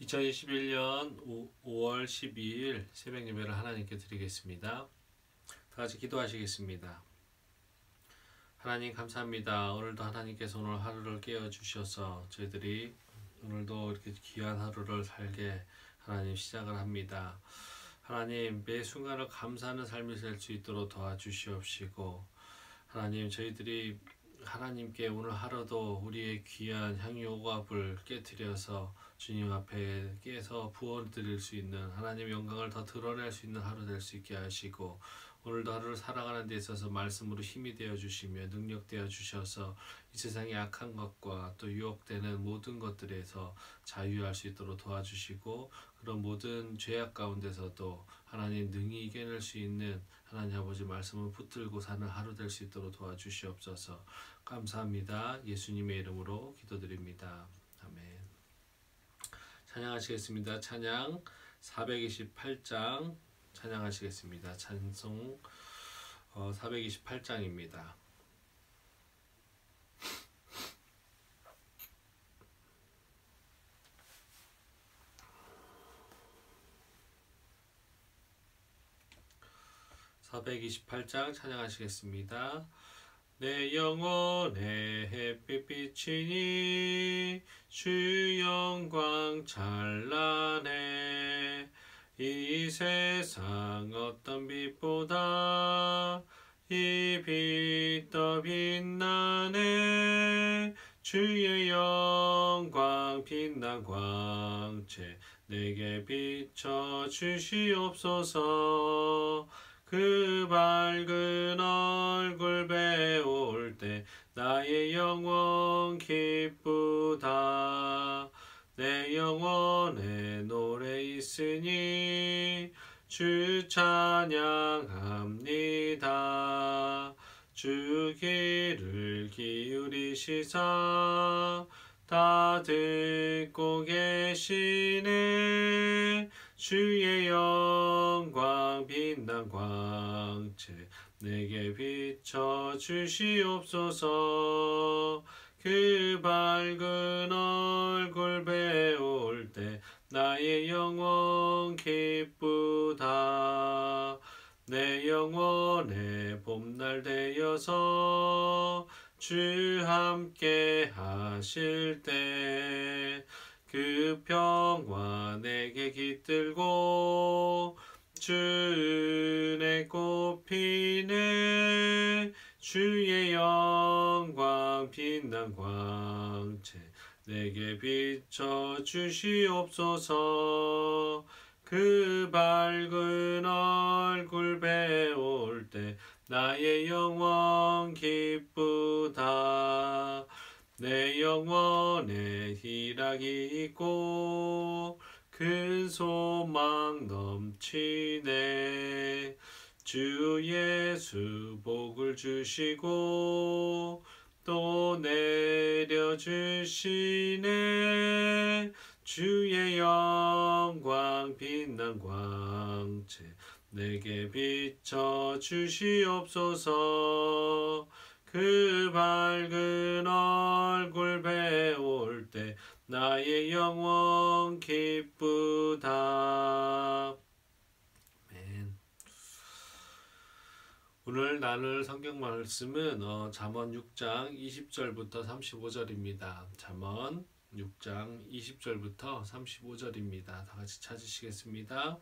2021년 5월 12일 새벽 예배를 하나님께 드리겠습니다. 다 같이 기도하시겠습니다. 하나님 감사합니다. 오늘도 하나님께서 오늘 하루를 깨워주셔서 저희들이 오늘도 이렇게 귀한 하루를 살게 하나님 시작을 합니다. 하나님 매 순간을 감사하는 삶이 될 수 있도록 도와주시옵시고 하나님 저희들이 하나님께 오늘 하루도 우리의 귀한 향유오갑을 깨뜨려서 주님 앞에 깨서 부어 드릴 수 있는 하나님의 영광을 더 드러낼 수 있는 하루 될 수 있게 하시고 오늘도 하루를 살아가는 데 있어서 말씀으로 힘이 되어 주시며 능력 되어 주셔서 이 세상의 악한 것과 또 유혹되는 모든 것들에서 자유할 수 있도록 도와주시고 그런 모든 죄악 가운데서도 하나님 능히 이겨낼 수 있는 하나님 아버지 말씀을 붙들고 사는 하루 될 수 있도록 도와주시옵소서. 감사합니다. 예수님의 이름으로 기도드립니다. 아멘. 찬양하시겠습니다. 찬양 428장 찬양하시겠습니다. 찬송 428장입니다. (428장) 찬양하시겠습니다. 내 영혼의 햇빛 비치니 주 영광 찬란해 이 세상 어떤 빛보다 이 빛 더 빛나네 주의 영광 빛난 광채 내게 비춰 주시옵소서. 그 밝은 얼굴 배울 때 나의 영혼 기쁘다. 내 영혼에 노래 있으니 주 찬양합니다. 주 귀를 기울이시사 다 듣고 계시네 주의 영광 빛난 광채 내게 비춰 주시옵소서. 그 밝은 얼굴 배울 때 나의 영혼 기쁘다. 내 영혼의 봄날 되어서 주 함께 하실 때 그 평화 내게 깃들고 주 은혜 꽃피네 주의 영광 빛난 광채 내게 비춰 주시옵소서. 그 밝은 얼굴 배울 때 나의 영혼 기쁘다. 내 영혼에 희락이 있고 큰 소망 넘치네 주 예수 복을 주시고 또 내려주시네 주의 영광 빛난 광채 내게 비춰 주시옵소서. 그 밝은 얼굴 배울 때 나의 영혼 기쁘다. 아멘. 오늘 나눌 성경 말씀은 잠언 6장 20절부터 35절입니다. 잠언 6장 20절부터 35절입니다. 다 같이 찾으시겠습니다.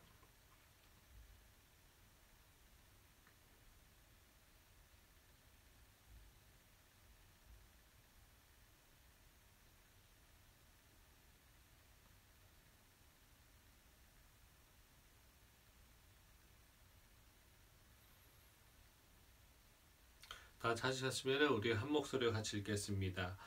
다 찾으셨으면 우리 한 목소리로 같이 읽겠습니다.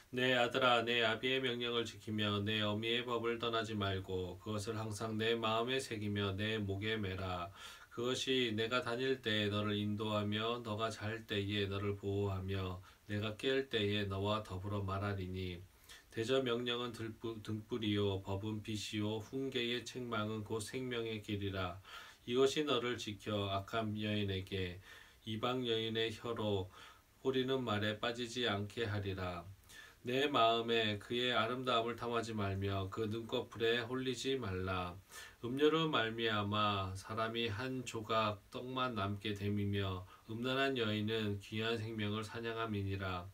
내 아들아 내 아비의 명령을 지키며 내 어미의 법을 떠나지 말고 그것을 항상 내 마음에 새기며 내 목에 매라. 그것이 내가 다닐 때에 너를 인도하며 너가 잘 때에 너를 보호하며 내가 깰 때에 너와 더불어 말하리니. 대저 명령은 등불이요 법은 빛이요 훈계의 책망은 곧 생명의 길이라. 이것이 너를 지켜 악한 여인에게 이방 여인의 혀로 뿌리는 말에 빠지지 않게 하리라. 내 마음에 그의 아름다움을 탐하지 말며 그 눈꺼풀에 홀리지 말라. 음료로 말미암아 사람이 한 조각 떡만 남게 됨이며 음란한 여인은 귀한 생명을 사냥함이니라.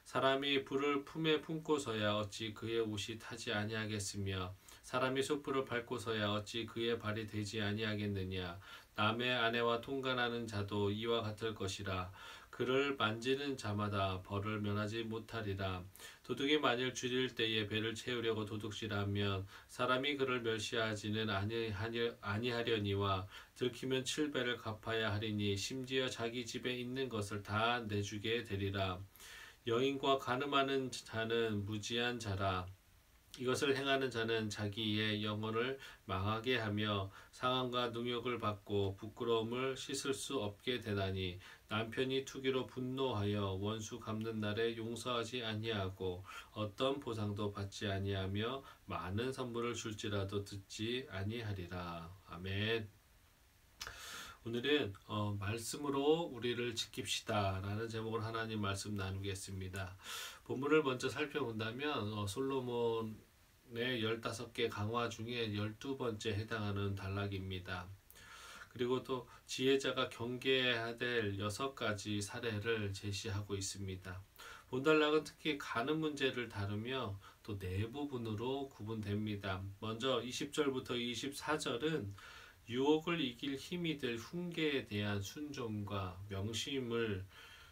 사람이 불을 품에 품고서야 어찌 그의 옷이 타지 아니하겠으며 사람이 숯불을 밟고서야 어찌 그의 발이 되지 아니하겠느냐. 남의 아내와 통간하는 자도 이와 같을 것이라. 그를 만지는 자마다 벌을 면하지 못하리라. 도둑이 만일 줄일 때에 배를 채우려고 도둑질하면 사람이 그를 멸시하지는 아니하려니와 들키면 7배를 갚아야 하리니 심지어 자기 집에 있는 것을 다 내주게 되리라. 여인과 간음하는 자는 무지한 자라. 이것을 행하는 자는 자기의 영혼을 망하게 하며 상함과 능욕을 받고 부끄러움을 씻을 수 없게 되나니. 남편이 투기로 분노하여 원수 갚는 날에 용서하지 아니하고 어떤 보상도 받지 아니하며 많은 선물을 줄지라도 듣지 아니하리라. 아멘. 오늘은 말씀으로 우리를 지킵시다 라는 제목으로 하나님 말씀 나누겠습니다. 본문을 먼저 살펴본다면 솔로몬의 15개 강화 중에 12번째 해당하는 단락입니다. 그리고 또 지혜자가 경계해야 될 6가지 사례를 제시하고 있습니다. 본단락은 특히 간음 문제를 다루며 또 네 부분으로 구분됩니다. 먼저 20절부터 24절은 유혹을 이길 힘이 될 훈계에 대한 순종과 명심을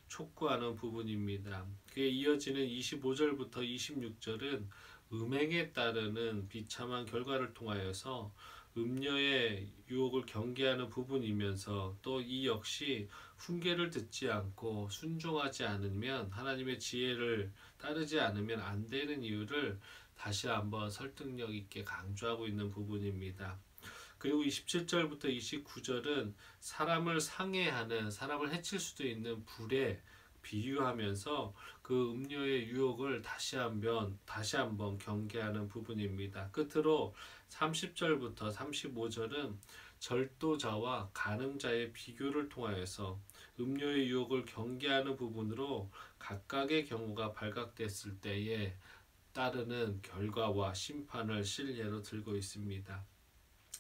촉구하는 부분입니다. 그에 이어지는 25절부터 26절은 음행에 따르는 비참한 결과를 통하여서 음녀의 유혹을 경계하는 부분이면서 또 이 역시 훈계를 듣지 않고 순종하지 않으면 하나님의 지혜를 따르지 않으면 안 되는 이유를 다시 한번 설득력 있게 강조하고 있는 부분입니다. 그리고 27절부터 29절은 사람을 상해하는, 사람을 해칠 수도 있는 불에 비유하면서 그 음료의 유혹을 다시 한번 경계하는 부분입니다. 끝으로 30절부터 35절은 절도자와 간음자의 비교를 통하여서 음료의 유혹을 경계하는 부분으로 각각의 경우가 발각됐을 때에 따르는 결과와 심판을 실례로 들고 있습니다.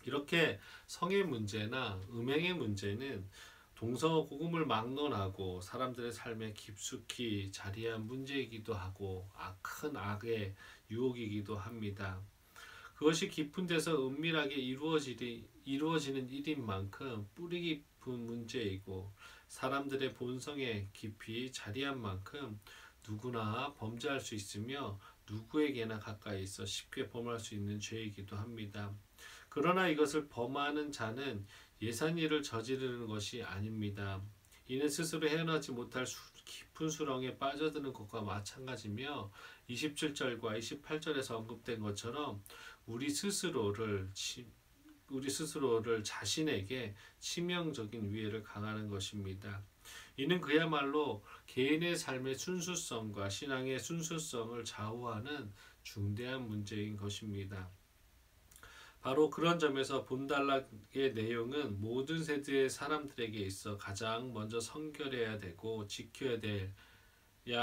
이렇게 성의 문제나 음행의 문제는 동서고금을 막론하고 사람들의 삶에 깊숙이 자리한 문제이기도 하고 큰 악의 유혹이기도 합니다. 그것이 깊은 데서 은밀하게 이루어지는 일인 만큼 뿌리 깊은 문제이고 사람들의 본성에 깊이 자리한 만큼 누구나 범죄할 수 있으며 누구에게나 가까이 있어 쉽게 범할 수 있는 죄이기도 합니다. 그러나 이것을 범하는 자는 예산 일을 저지르는 것이 아닙니다. 이는 스스로 헤어나지 못할 깊은 수렁에 빠져드는 것과 마찬가지며 27절과 28절에서 언급된 것처럼 우리 스스로를 자신에게 치명적인 위해를 강하는 것입니다. 이는 그야말로 개인의 삶의 순수성과 신앙의 순수성을 좌우하는 중대한 문제인 것입니다. 바로 그런 점에서 본단락의 내용은 모든 세대의 사람들에게 있어 가장 먼저 성결해야 되고 지켜야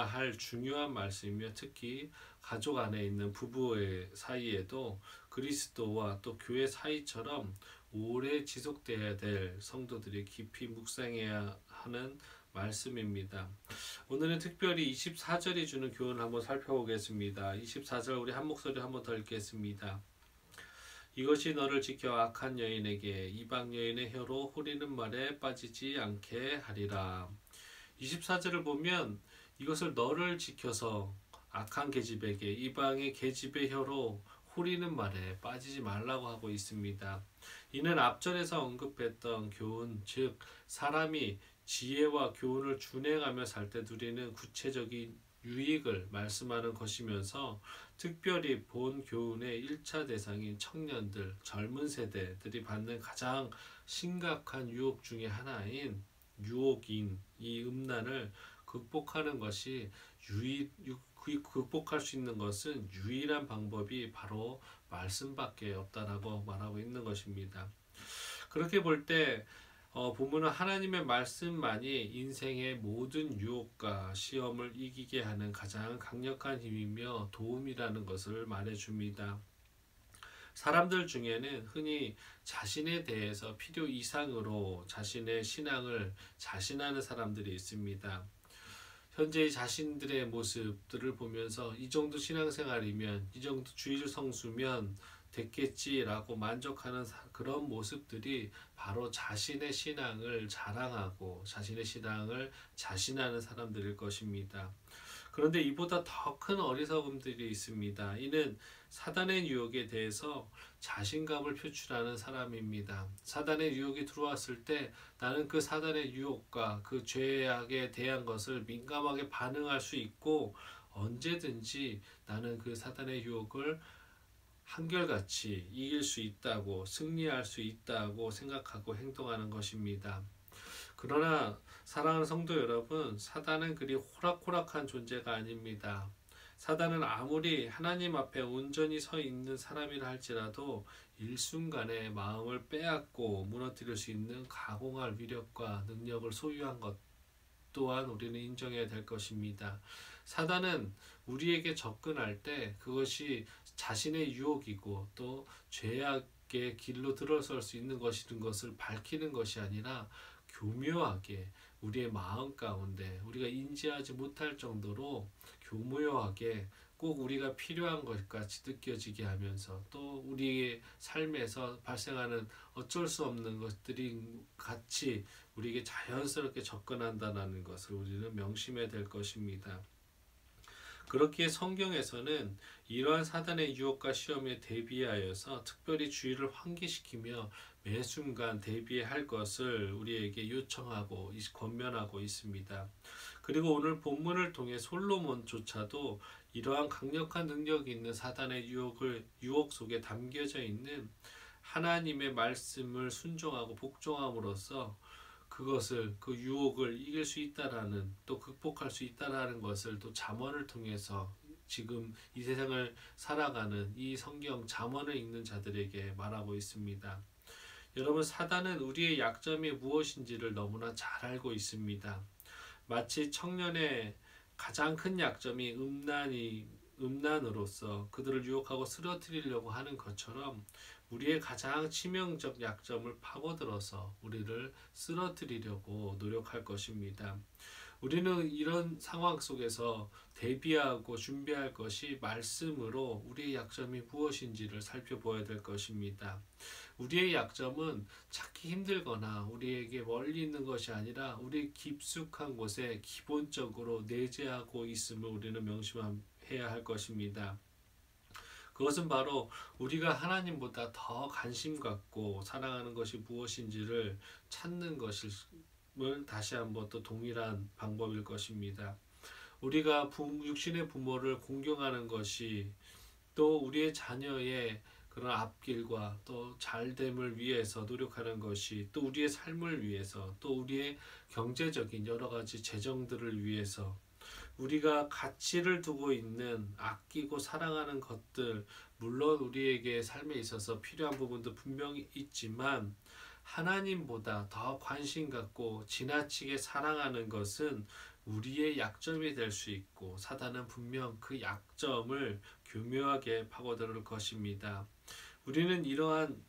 할 중요한 말씀이며 특히 가족 안에 있는 부부의 사이에도 그리스도와 또 교회 사이처럼 오래 지속돼야 될 성도들이 깊이 묵상해야 하는 말씀입니다. 오늘은 특별히 24절이 주는 교훈을 한번 살펴보겠습니다. 24절 우리 한 목소리 한번 더 읽겠습니다. 이것이 너를 지켜 악한 여인에게 이방 여인의 혀로 호리는 말에 빠지지 않게 하리라. 24절을 보면 이것을 너를 지켜서 악한 계집에게 이방의 계집의 혀로 호리는 말에 빠지지 말라고 하고 있습니다. 이는 앞절에서 언급했던 교훈, 즉 사람이 지혜와 교훈을 준행하며 살 때 누리는 구체적인 유익을 말씀하는 것이면서 특별히 본 교훈의 1차 대상인 청년들, 젊은 세대들이 받는 가장 심각한 유혹 중에 하나인 유혹인 이 음란을 극복하는 것이 극복할 수 있는 것은 유일한 방법이 바로 말씀밖에 없다라고 말하고 있는 것입니다. 그렇게 볼 때 본문은 하나님의 말씀만이 인생의 모든 유혹과 시험을 이기게 하는 가장 강력한 힘이며 도움이라는 것을 말해줍니다. 사람들 중에는 흔히 자신에 대해서 필요 이상으로 자신의 신앙을 자신하는 사람들이 있습니다. 현재 자신들의 모습들을 보면서 이 정도 신앙생활이면, 이 정도 주일 성수면 됐겠지라고 만족하는 그런 모습들이 바로 자신의 신앙을 자랑하고 자신의 신앙을 자신하는 사람들일 것입니다. 그런데 이보다 더 큰 어리석음들이 있습니다. 이는 사단의 유혹에 대해서 자신감을 표출하는 사람입니다. 사단의 유혹이 들어왔을 때 나는 그 사단의 유혹과 그 죄악에 대한 것을 민감하게 반응할 수 있고, 언제든지 나는 그 사단의 유혹을 한결같이 이길 수 있다고, 승리할 수 있다고 생각하고 행동하는 것입니다. 그러나 사랑하는 성도 여러분, 사단은 그리 호락호락한 존재가 아닙니다. 사단은 아무리 하나님 앞에 온전히 서 있는 사람이라 할지라도 일순간에 마음을 빼앗고 무너뜨릴 수 있는 가공할 위력과 능력을 소유한 것 또한 우리는 인정해야 될 것입니다. 사단은 우리에게 접근할 때 그것이 자신의 유혹이고 또 죄악의 길로 들어설 수 있는 것을 밝히는 것이 아니라 교묘하게 우리의 마음 가운데 우리가 인지하지 못할 정도로 교묘하게 꼭 우리가 필요한 것 같이 느껴지게 하면서, 또 우리의 삶에서 발생하는 어쩔 수 없는 것들이 같이 우리에게 자연스럽게 접근한다는 것을 우리는 명심해야 될 것입니다. 그렇기에 성경에서는 이러한 사단의 유혹과 시험에 대비하여서 특별히 주의를 환기시키며 매 순간 대비해야 할 것을 우리에게 요청하고 권면하고 있습니다. 그리고 오늘 본문을 통해 솔로몬조차도 이러한 강력한 능력이 있는 사단의 유혹 속에 담겨져 있는 하나님의 말씀을 순종하고 복종함으로써 그것을, 그 유혹을 이길 수 있다라는, 또 극복할 수 있다라는 것을 또 잠언을 통해서 지금 이 세상을 살아가는 이 성경 잠언을 읽는 자들에게 말하고 있습니다. 여러분, 사단은 우리의 약점이 무엇인지를 너무나 잘 알고 있습니다. 마치 청년의 가장 큰 약점이 음란으로서 그들을 유혹하고 쓰러뜨리려고 하는 것처럼 우리의 가장 치명적 약점을 파고들어서 우리를 쓰러뜨리려고 노력할 것입니다. 우리는 이런 상황 속에서 대비하고 준비할 것이 말씀으로 우리의 약점이 무엇인지를 살펴보아야 될 것입니다. 우리의 약점은 찾기 힘들거나 우리에게 멀리 있는 것이 아니라 우리 깊숙한 곳에 기본적으로 내재하고 있음을 우리는 명심해야 할 것입니다. 그것은 바로 우리가 하나님보다 더 관심 갖고 사랑하는 것이 무엇인지를 찾는 것을 다시 한번 또 동일한 방법일 것입니다. 우리가 육신의 부모를 공경하는 것이, 또 우리의 자녀의 그런 앞길과 또 잘됨을 위해서 노력하는 것이, 또 우리의 삶을 위해서, 또 우리의 경제적인 여러 가지 재정들을 위해서 우리가 가치를 두고 있는 아끼고 사랑하는 것들, 물론 우리에게 삶에 있어서 필요한 부분도 분명히 있지만 하나님보다 더 관심 갖고 지나치게 사랑하는 것은 우리의 약점이 될 수 있고, 사단은 분명 그 약점을 교묘하게 파고들 것입니다. 우리는 이러한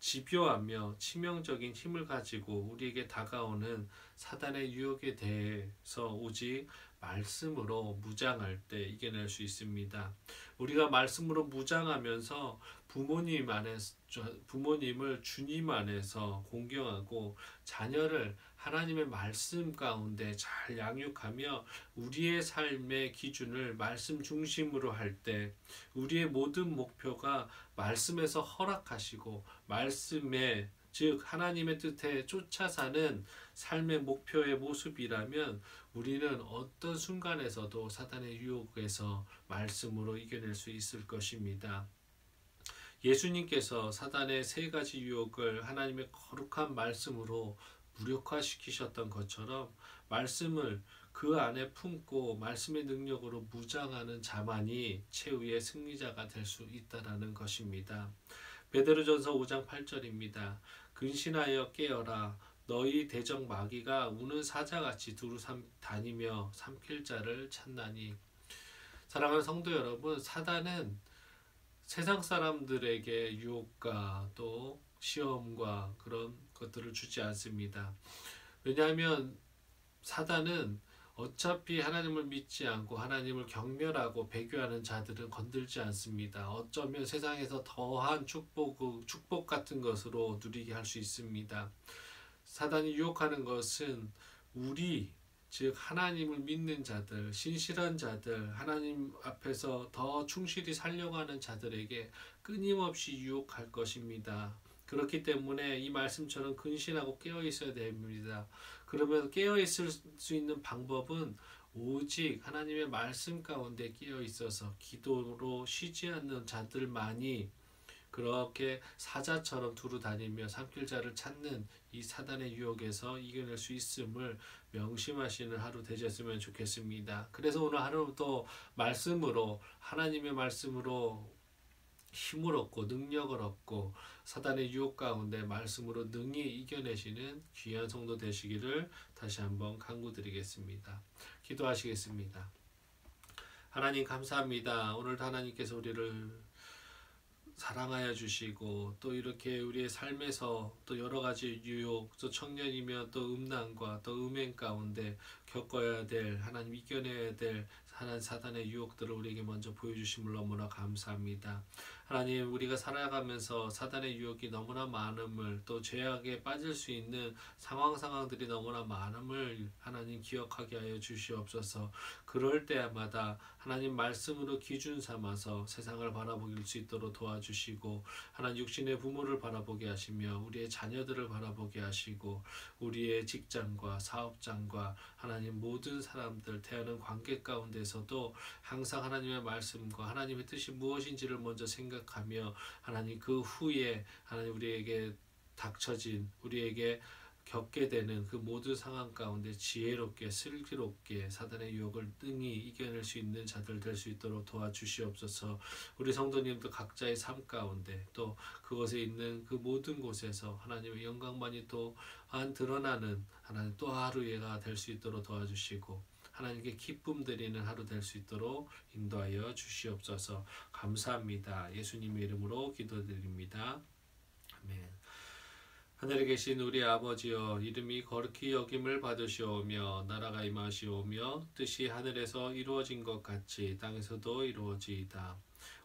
집요하며 치명적인 힘을 가지고 우리에게 다가오는 사단의 유혹에 대해서 오직 말씀으로 무장할 때 이겨낼 수 있습니다. 우리가 말씀으로 무장하면서 부모님을 주님 안에서 공경하고 자녀를 하나님의 말씀 가운데 잘 양육하며 우리의 삶의 기준을 말씀 중심으로 할 때 우리의 모든 목표가 말씀에서 허락하시고 말씀에, 즉 하나님의 뜻에 쫓아 사는 삶의 목표의 모습이라면 우리는 어떤 순간에서도 사단의 유혹에서 말씀으로 이겨낼 수 있을 것입니다. 예수님께서 사단의 세 가지 유혹을 하나님의 거룩한 말씀으로 무력화시키셨던 것처럼 말씀을 그 안에 품고 말씀의 능력으로 무장하는 자만이 최후의 승리자가 될 수 있다는 것입니다. 베드로전서 5장 8절입니다. 근신하여 깨어라. 너희 대적 마귀가 우는 사자같이 두루 다니며 삼킬 자를 찾나니. 사랑하는 성도 여러분, 사단은 세상 사람들에게 유혹과 또 시험과 그런 것들을 주지 않습니다. 왜냐하면 사단은 어차피 하나님을 믿지 않고 하나님을 경멸하고 배교하는 자들은 건들지 않습니다. 어쩌면 세상에서 더한 축복 같은 것으로 누리게 할 수 있습니다. 사단이 유혹하는 것은 우리, 즉 하나님을 믿는 자들, 신실한 자들, 하나님 앞에서 더 충실히 살려고 하는 자들에게 끊임없이 유혹할 것입니다. 그렇기 때문에 이 말씀처럼 근신하고 깨어 있어야 됩니다. 그러면 깨어 있을 수 있는 방법은 오직 하나님의 말씀 가운데 깨어 있어서 기도로 쉬지 않는 자들만이 그렇게 사자처럼 두루 다니며 삼킬 자를 찾는 이 사단의 유혹에서 이겨낼 수 있음을 명심하시는 하루 되셨으면 좋겠습니다. 그래서 오늘 하루도 말씀으로, 하나님의 말씀으로 힘을 얻고 능력을 얻고 사단의 유혹 가운데 말씀으로 능히 이겨내시는 귀한 성도 되시기를 다시 한번 간구드리겠습니다. 기도하시겠습니다. 하나님 감사합니다. 오늘도 하나님께서 우리를 사랑하여 주시고 또 이렇게 우리의 삶에서 또 여러 가지 유혹, 또 청년이며 또 음란과 또 음행 가운데 겪어야 될, 하나님 이겨내야 될 사단의 유혹들을 우리에게 먼저 보여주심을 너무나 감사합니다. 하나님, 우리가 살아가면서 사단의 유혹이 너무나 많음을, 또 죄악에 빠질 수 있는 상황들이 너무나 많음을 하나님 기억하게 하여 주시옵소서. 그럴 때마다 하나님 말씀으로 기준 삼아서 세상을 바라볼 수 있도록 도와주시고, 하나님 육신의 부모를 바라보게 하시며 우리의 자녀들을 바라보게 하시고, 우리의 직장과 사업장과 하나님 모든 사람들 대하는 관계 가운데서도 항상 하나님의 말씀과 하나님의 뜻이 무엇인지를 먼저 생각하며, 하나님 그 후에 하나님 우리에게 닥쳐진, 우리에게 겪게 되는 그 모든 상황 가운데 지혜롭게 슬기롭게 사단의 유혹을 능히 이겨낼 수 있는 자들 될 수 있도록 도와주시옵소서. 우리 성도님도 각자의 삶 가운데 또 그곳에 있는 그 모든 곳에서 하나님의 영광만이 또한 드러나는 하나님 또 하루가 될 수 있도록 도와주시고, 하나님께 기쁨 드리는 하루 될 수 있도록 인도하여 주시옵소서. 감사합니다. 예수님의 이름으로 기도드립니다. 아멘. 하늘에 계신 우리 아버지여, 이름이 거룩히 여김을 받으시오며 나라가 임하시오며 뜻이 하늘에서 이루어진 것 같이 땅에서도 이루어지이다.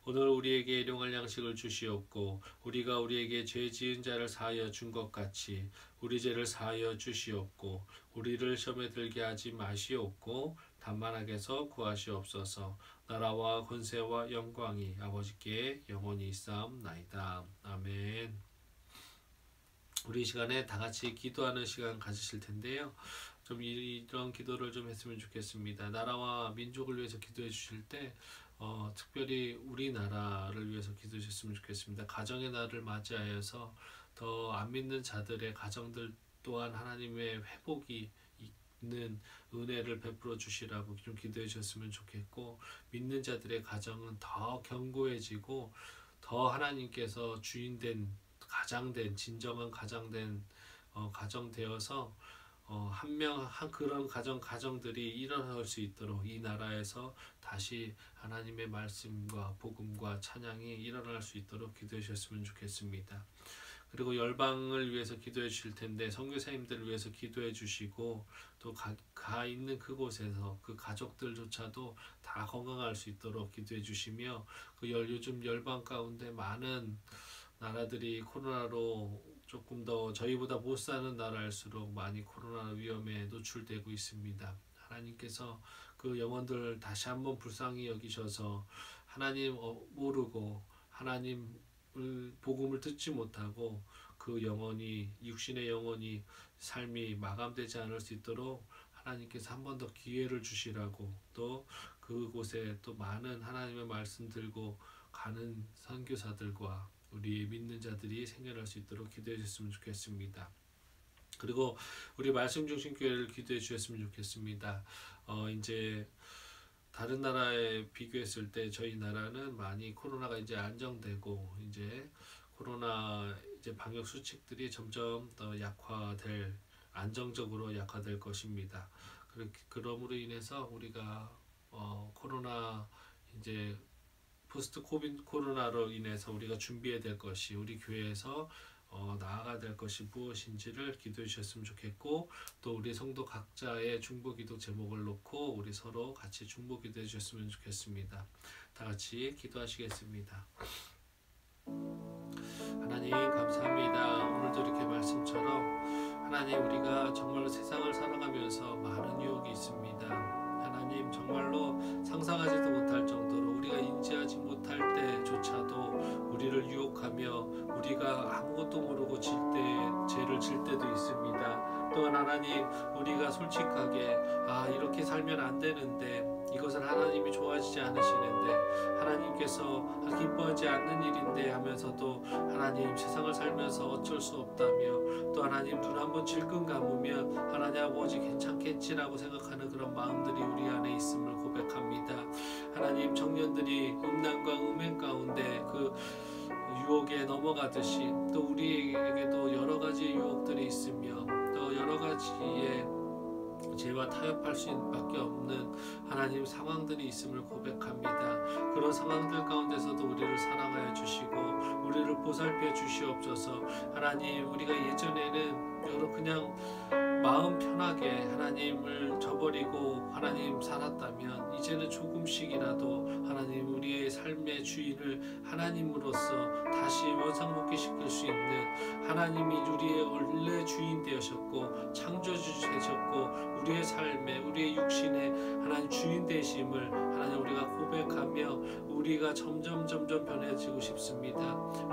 오늘 우리에게 일용할 양식을 주시옵고 우리가 우리에게 죄 지은 자를 사하여 준 것 같이 우리 죄를 사하여 주시옵고 우리를 시험에 들게 하지 마시옵고 다만 악에서 구하시옵소서. 나라와 권세와 영광이 아버지께 영원히 있사옵나이다. 아멘. 우리 이 시간에 다 같이 기도하는 시간 가지실 텐데요. 좀 이런 기도를 좀 했으면 좋겠습니다. 나라와 민족을 위해서 기도해 주실 때 특별히 우리나라를 위해서 기도해 주셨으면 좋겠습니다. 가정의 날을 맞이하여서 더 안 믿는 자들의 가정들 또한 하나님의 회복이 있는 은혜를 베풀어 주시라고 좀 기도해 주셨으면 좋겠고, 믿는 자들의 가정은 더 견고해지고 더 하나님께서 주인된 가장된 진정한 가장된 가정 되어서 한 그런 가정들이 일어날 수 있도록 이 나라에서 다시 하나님의 말씀과 복음과 찬양이 일어날 수 있도록 기도해 주셨으면 좋겠습니다. 그리고 열방을 위해서 기도해 주실 텐데 선교사님들을 위해서 기도해 주시고, 또 가 있는 그곳에서 그 가족들조차도 다 건강할 수 있도록 기도해 주시며, 요즘 열방 가운데 많은 나라들이 코로나로 조금 더 저희보다 못 사는 나라일수록 많이 코로나 위험에 노출되고 있습니다. 하나님께서 그 영혼들 다시 한번 불쌍히 여기셔서 하나님 모르고 하나님을 복음을 듣지 못하고 그 영혼이 육신의 영혼이 삶이 마감되지 않을 수 있도록 하나님께서 한 번 더 기회를 주시라고, 또 그곳에 또 많은 하나님의 말씀 들고 가는 선교사들과 우리 믿는 자들이 생겨날 수 있도록 기도해 주셨으면 좋겠습니다. 그리고 우리 말씀 중심 교회를 기도해 주셨으면 좋겠습니다. 이제 다른 나라에 비교했을 때 저희 나라는 많이 코로나가 이제 안정되고 이제 코로나 이제 방역 수칙들이 점점 더 약화될 안정적으로 약화될 것입니다. 그러므로 인해서 우리가 코로나 이제 포스트 코로나로 인해서 우리가 준비해야 될 것이 우리 교회에서 나아가야 될 것이 무엇인지를 기도해 주셨으면 좋겠고, 또 우리 성도 각자의 중보기도 제목을 놓고 우리 서로 같이 중보기도해 주셨으면 좋겠습니다. 다 같이 기도하시겠습니다. 하나님 감사합니다. 오늘도 이렇게 말씀처럼 하나님 우리가 정말로 세상을 살아가면서 많은 유혹이 있습니다. 하나님 정말로 상상하지도 못할 정도로 우리가 인지하지 못할 때조차도 우리를 유혹하며 우리가 아무것도 모르고 죄를 질 때도 있습니다. 또한 하나님 우리가 솔직하게 이렇게 살면 안 되는데, 이것은 하나님이 좋아하시지 않으시는데, 하나님께서 기뻐하지 않는 일인데 하면서도 하나님 세상을 살면서 어쩔 수 없다며, 또 하나님 눈 한번 질끈 감으면 하나님 아버지 괜찮겠지라고 생각하는 그런 마음들이 우리 안에 있음을 고백합니다. 하나님 청년들이 음란과 음행 가운데 그 유혹에 넘어가듯이 또 우리에게도 여러 가지 유혹들이 있으며 또 여러 가지의 죄와 타협할 수밖에 없는 하나님 상황들이 있음을 고백합니다. 그런 상황들 가운데서도 우리를 사랑하여 주시고 우리를 보살펴 주시옵소서. 하나님 우리가 예전에는 그냥 마음 편하게 하나님을 저버리고 하나님 살았다면, 이제는 조금씩이라도 하나님 우리의 삶의 주인을 하나님으로서 다시 원상복귀시킬 수 있는, 하나님이 우리의 원래 주인 되셨고 창조주 되셨고 우리의 삶에 우리의 육신에 하나님 주인 되심을 하나님 우리가 고백하며 우리가 점점 변해지고 싶습니다.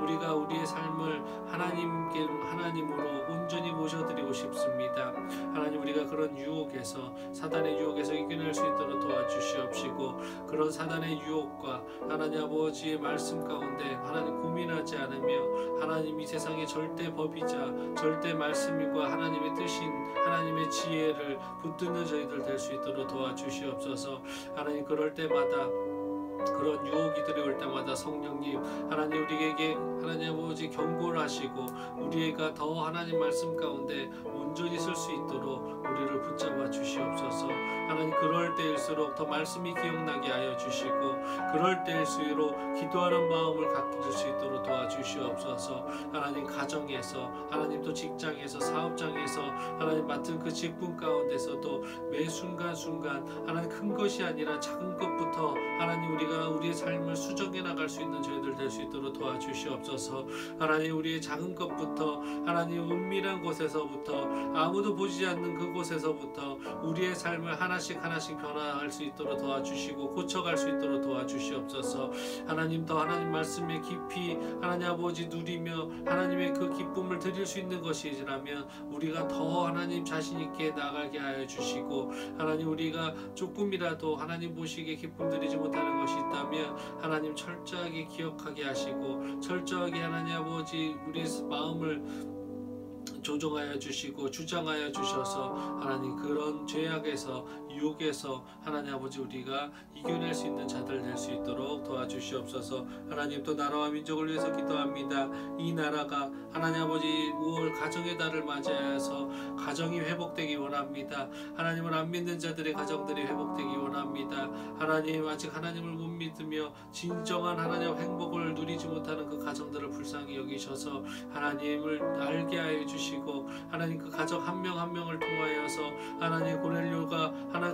우리가 우리의 삶을 하나님으로 온전히 모셔드리고 싶습니다. 하나님 우리가 그런 유혹에서, 사단의 유혹에서 이겨낼 수 있도록 도와주시옵시고, 그런 사단의 유혹과 하나님 아버지의 말씀 가운데 하나님 고민하지 않으며 하나님 이 세상의 절대 법이자 절대 말씀이고 하나님의 뜻인 하나님의 지혜를 붙드는 저희들 될 수 있도록 도와주시옵소서. 하나님 그럴 때마다, 그런 유혹이 들어올 때마다 성령님 하나님 우리에게 하나님 아버지 경고를 하시고 우리가 더 하나님 말씀 가운데 온전히 설 수 있도록 우리를 붙잡아 주시옵소서. 하나님 그럴 때일수록 더 말씀이 기억나게 하여 주시고, 그럴 때일수록 기도하는 마음을 갖게 수 있도록 도와주시옵소서. 하나님 가정에서, 하나님 또 직장에서, 사업장에서 하나님 맡은 그 직분 가운데서도 매 순간순간 하나님 큰 것이 아니라 작은 것부터 하나님 우리가 우리의 삶을 수정해 나갈 수 있는 저희들 될 수 있도록 도와주시옵소서. 하나님 우리의 작은 것부터, 하나님 은밀한 곳에서부터, 아무도 보지 않는 그곳에서부터 우리의 삶을 하나씩 변화할 수 있도록 도와주시고 고쳐갈 수 있도록 도와주시옵소서. 하나님 더 하나님 말씀에 깊이 하나님 아버지 누리며 하나님의 그 기쁨을 드릴 수 있는 것이라면 우리가 더 하나님 자신 있게 나가게 하여 주시고, 하나님 우리가 조금이라도 하나님 보시기에 기쁨 드리지 못하는 것이 있다면 하나님 철저하게 기억하게 하시고, 철저하게 하나님 아버지 우리의 마음을 조정하여 주시고 주장하여 주셔서 하나님 그런 죄악에서, 유혹에서 하나님 아버지 우리가 이겨낼 수 있는 자들 될 수 있도록 도와주시옵소서. 하나님 또 나라와 민족을 위해서 기도합니다. 이 나라가 하나님 아버지 5월 가정의 달을 맞이하여서 가정이 회복되기 원합니다. 하나님을 안 믿는 자들의 가정들이 회복되기 원합니다. 하나님 아직 하나님을 못 믿으며 진정한 하나님의 행복을 누리지 못하는 그 가정들을 불쌍히 여기셔서 하나님을 알게 하여 주시고, 하나님 그 가정 한 명 한 명을 통하여서 하나님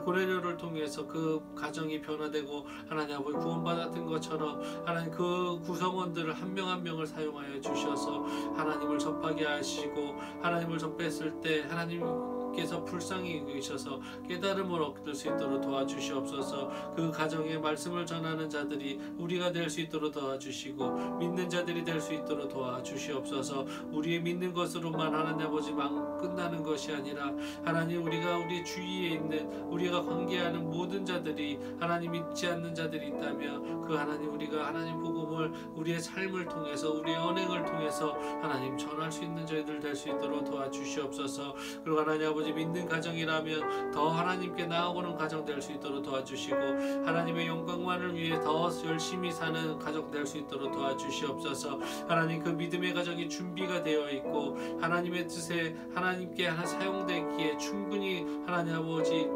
고넬료를 통해서 그 가정이 변화되고 하나님 아버지 구원받았던 것처럼 하나님 그 구성원들을 한 명 한 명을 사용하여 주셔서 하나님을 접하게 하시고, 하나님을 접했을 때 하나님께서 불쌍히 여기셔서 깨달음을 얻을 수 있도록 도와주시옵소서. 그 가정에 말씀을 전하는 자들이 우리가 될 수 있도록 도와주시고, 믿는 자들이 될 수 있도록 도와주시옵소서. 우리의 믿는 것으로만 하나님 아버지만 끝나는 것이 아니라 하나님 우리가 우리 주위에 있는 우리가 관계하는 모든 자들이 하나님 믿지 않는 자들이 있다면 그 하나님 우리가 하나님 복음을 우리의 삶을 통해서, 우리의 언행을 통해서 하나님 전할 수 있는 저희들 될 수 있도록 도와주시옵소서. 그리고 하나님 아버지 믿는 가정이라면 더 하나님께 나아오는 가정 될 수 있도록 도와주시고 하나님의 영광만을 위해 더 열심히 사는 가정 될 수 있도록 도와주시옵소서. 하나님 그 믿음의 가정이 준비가 되어 있고 하나님의 뜻에 하나님께 하나 사용되기에 충분히 하나님 아버지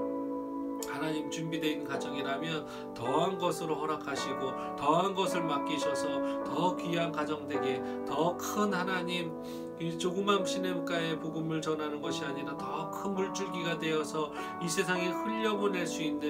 하나님 준비되어 있는 가정이라면 더한 것으로 허락하시고 더한 것을 맡기셔서 더 귀한 가정 되게 더 큰 하나님 이 조그만 시냇가에 복음을 전하는 것이 아니라 더 큰 물줄기가 되어서 이 세상에 흘려보낼 수 있는